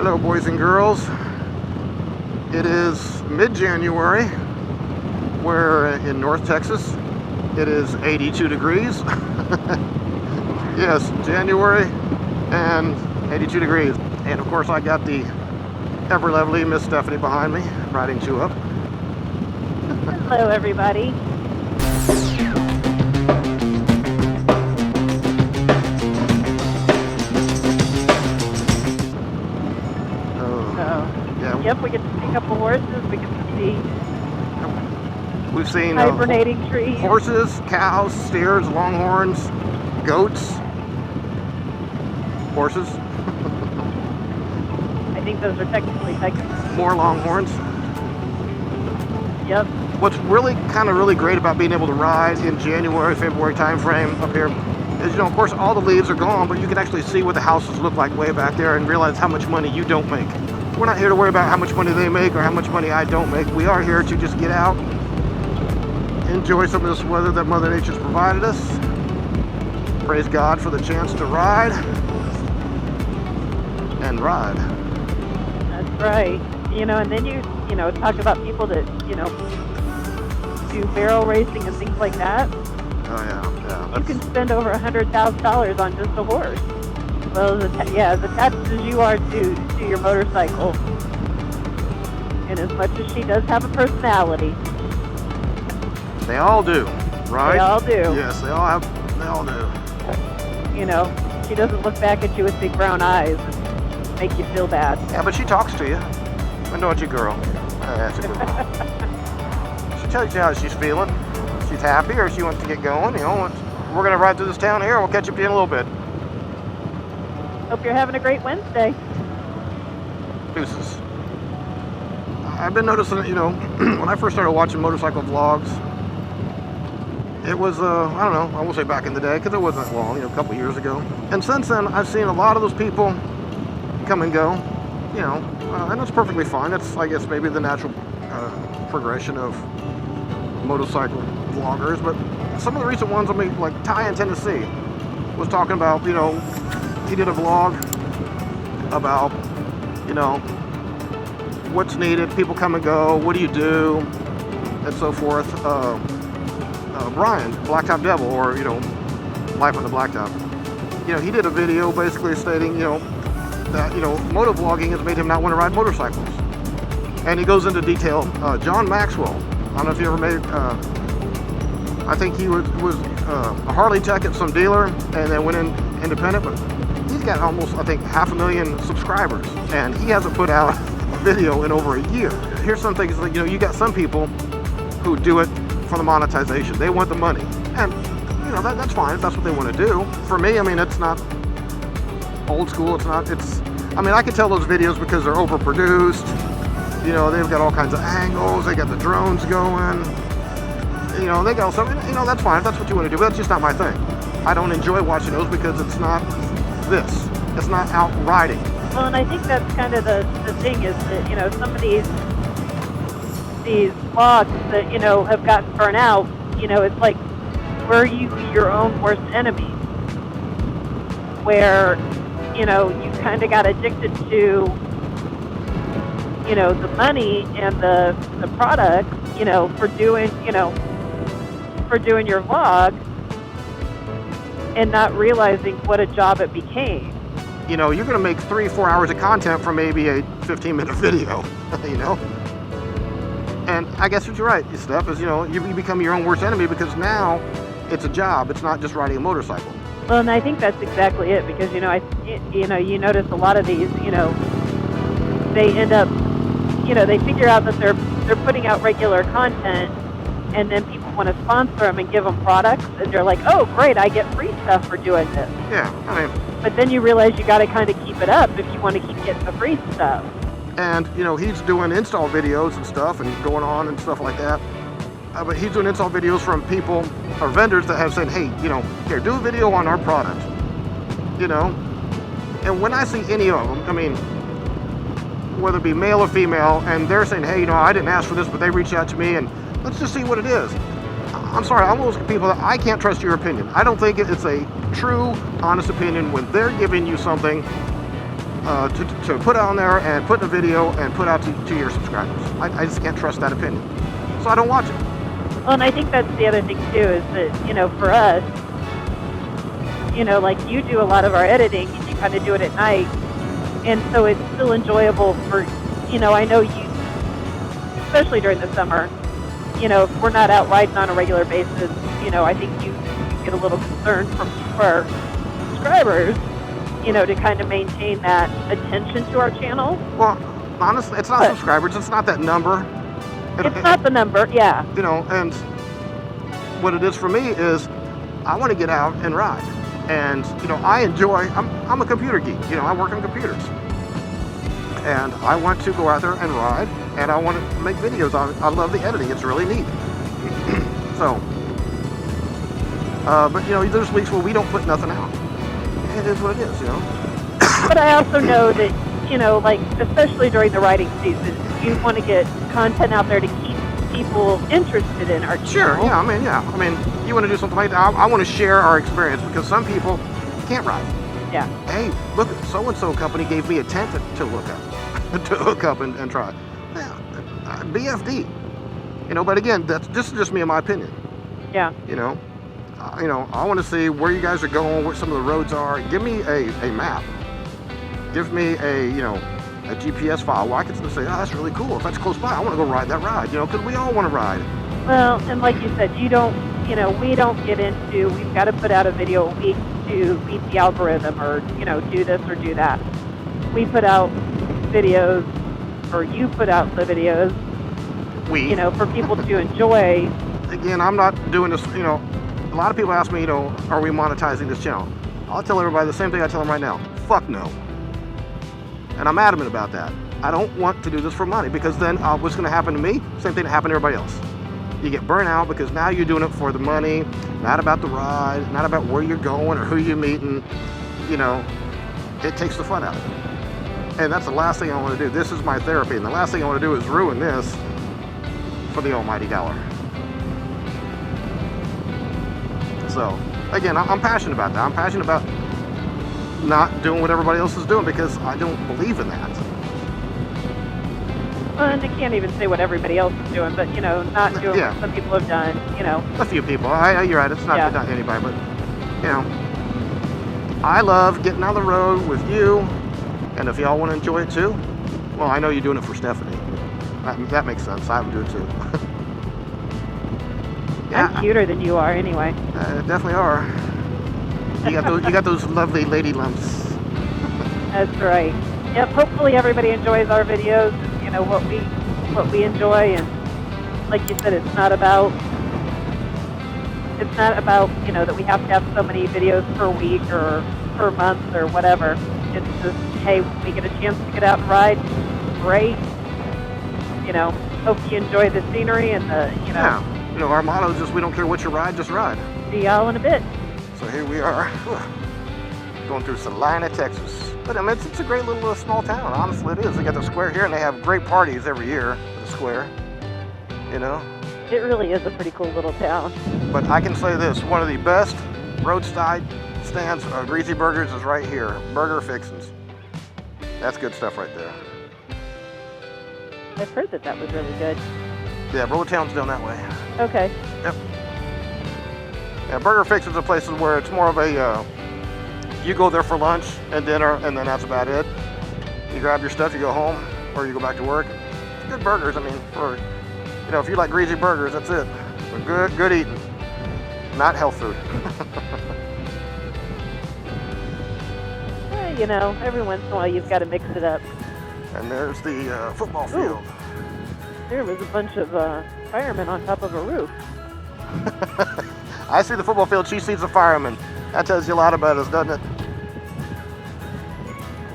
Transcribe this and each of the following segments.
Hello, boys and girls. It is mid-January. We're in North Texas. It is 82 degrees. Yes, January and 82 degrees. And of course I got the ever lovely Miss Stephanie behind me, riding two up. Hello, everybody. Yep, we get to see a couple horses. We get to see We've seen hibernating trees. Horses, cows, steers, longhorns, goats, horses. I think those are technically tigers. More longhorns. Yep. What's really great about being able to ride in January, February time frame up here is, of course, all the leaves are gone, but you can actually see what the houses look like way back there and realize how much money you don't make. We're not here to worry about how much money they make or how much money I don't make. We are here to just get out, enjoy some of this weather that Mother Nature's provided us. Praise God for the chance to ride and ride. That's right. And then you talk about people that, do barrel racing and things like that. Oh, yeah. You can spend over $100,000 on just a horse. Well, as attached as you are to your motorcycle, and as much as she does have a personality. They all do, right? They all do. Yes, they all do. She doesn't look back at you with big brown eyes and make you feel bad. Yeah, but she talks to you. I know it's your girl. That's a good girl. She tells you how she's feeling. She's happy or she wants to get going. We're going to ride through this town here. We'll catch up to you in a little bit. Hope you're having a great Wednesday. Deuces. I've been noticing, when I first started watching motorcycle vlogs, it was, I don't know, I won't say back in the day, because it wasn't that long, a couple years ago. And since then, I've seen a lot of those people come and go, and that's perfectly fine. That's, I guess, maybe the natural progression of motorcycle vloggers. But some of the recent ones, like Ty in Tennessee was talking about, he did a vlog about, what's needed, people come and go, what do you do, and so forth. Brian, Blacktop Devil, or, Life on the Blacktop. He did a video basically stating, that, motovlogging has made him not want to ride motorcycles. And he goes into detail. John Maxwell, I don't know if you ever made, I think he was a Harley tech at some dealer and then went in independent, but he's got almost, I think, 500,000 subscribers, and he hasn't put out a video in over a year. Here's some things like, you got some people who do it for the monetization. They want the money, and that's fine if that's what they want to do. For me, it's not old school. I can tell those videos because they're overproduced. They've got all kinds of angles. They got the drones going. They got something. That's fine if that's what you want to do. But that's just not my thing. I don't enjoy watching those because it's not this. It's not out riding. Well, and I think that's kind of the thing is that, some of these vlogs that, have gotten burnt out, it's like, were you your own worst enemy? Where, you kind of got addicted to, the money and the product, for doing your vlog, and not realizing what a job it became. You're going to make 3-4 hours of content from maybe a 15-minute video, And I guess what you're right, Steph, is, you become your own worst enemy because now it's a job. It's not just riding a motorcycle. Well, and I think that's exactly it because, you notice a lot of these, they end up, they figure out that they're putting out regular content, and then people want to sponsor them and give them products, and they're like, oh, great, I get free stuff for doing this. Yeah, But then you realize you got to kind of keep it up if you want to keep getting the free stuff. And, he's doing install videos and stuff and going on and stuff like that. But he's doing install videos from people or vendors that have said, hey, here, do a video on our product. And when I see any of them, whether it be male or female, and they're saying, hey, I didn't ask for this, but they reached out to me, and let's just see what it is. I'm sorry, I'm one of those people that I can't trust your opinion. I don't think it's a true, honest opinion when they're giving you something to put on there and put in a video and put out to your subscribers. I just can't trust that opinion, so I don't watch it. Well, and I think that's the other thing too, is that, you know, for us, you know, like you do a lot of our editing and you kind of do it at night, and so it's still enjoyable for, you know, I know you, especially during the summer, you know, if we're not out riding on a regular basis, you know, I think you get a little concerned from our subscribers, you know, to kind of maintain that attention to our channel. Well, honestly, it's not subscribers. It's not that number. It's not the number, yeah. You know, and what it is for me is I want to get out and ride. And, you know, I enjoy, I'm a computer geek. You know, I work on computers. And I want to go out there and ride, and I want to make videos. I love the editing. It's really neat. So, but, you know, there's weeks where we don't put nothing out. It is what it is, you know. But I also know that, you know, like, especially during the riding season, you want to get content out there to keep people interested in our channel. Sure, yeah, I mean, you want to do something like that. I want to share our experience, because some people can't ride. Yeah. Hey, look, so-and-so company gave me a tent to look up, to hook up and try. Yeah, BFD. You know, but again, this is just me and my opinion. Yeah. You know, I want to see where you guys are going, what some of the roads are. Give me a map. Give me a GPS file where I can say, oh, that's really cool. If that's close by, I want to go ride that ride, you know, because we all want to ride. Well, and like you said, we don't get into, we've got to put out a video a week to beat the algorithm, or, you know, do this or do that. We put out videos, or you put out the videos, you know, for people to enjoy. Again, I'm not doing this, you know, a lot of people ask me, you know, are we monetizing this channel? I'll tell everybody the same thing I tell them right now. Fuck no. And I'm adamant about that. I don't want to do this for money, because then what's going to happen to me? Same thing that happened to everybody else. You get burnt out because now you're doing it for the money, not about the ride, not about where you're going or who you're meeting. You know, it takes the fun out of it. And that's the last thing I want to do. This is my therapy, and the last thing I want to do is ruin this for the almighty dollar. So, again, I'm passionate about that. I'm passionate about not doing what everybody else is doing, because I don't believe in that. And I can't even say what everybody else is doing, but, you know, not doing what some people have done, you know. A few people. You're right. It's not anybody, but, you know, I love getting on the road with you, and if y'all want to enjoy it too, well, I know you're doing it for Stephanie. That makes sense. I would do it too. I'm cuter than you are, anyway. Definitely are. You got those lovely lady lumps. That's right. Yep. Hopefully everybody enjoys our videos. You know what we enjoy, and like you said, it's not about you know that we have to have so many videos per week or per month or whatever. It's just, hey, we get a chance to get out and ride, great. You know, hope you enjoy the scenery and the, you know. Yeah. You know, our motto is just, we don't care what you ride, just ride. See y'all in a bit. So here we are, going through Salina, Texas. But I mean, it's a great little small town. Honestly, it is. They got the square here, and they have great parties every year at the square. You know. It really is a pretty cool little town. But I can say this: one of the best roadside stands of greasy burgers is right here. Burger Fixins. That's good stuff right there. I've heard that was really good. Yeah, Roller Town's down that way. Okay. Yep. Yeah, Burger Fixins are places where it's more of a, you go there for lunch and dinner, and then that's about it. You grab your stuff, you go home, or you go back to work. Good burgers, I mean, for, you know, if you like greasy burgers, that's it. For good eating, not health food. Well, you know, every once in a while you've got to mix it up. And there's the football field. Ooh. There was a bunch of firemen on top of a roof. I see the football field, she sees the firemen. That tells you a lot about us, doesn't it?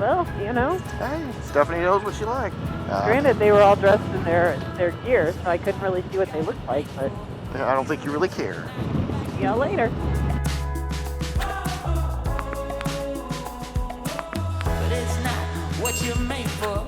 Well, you know. Hey, Stephanie knows what she likes. Granted, they were all dressed in their gear, so I couldn't really see what they looked like, but... I don't think you really care. See y'all later. But it's not what you're made for.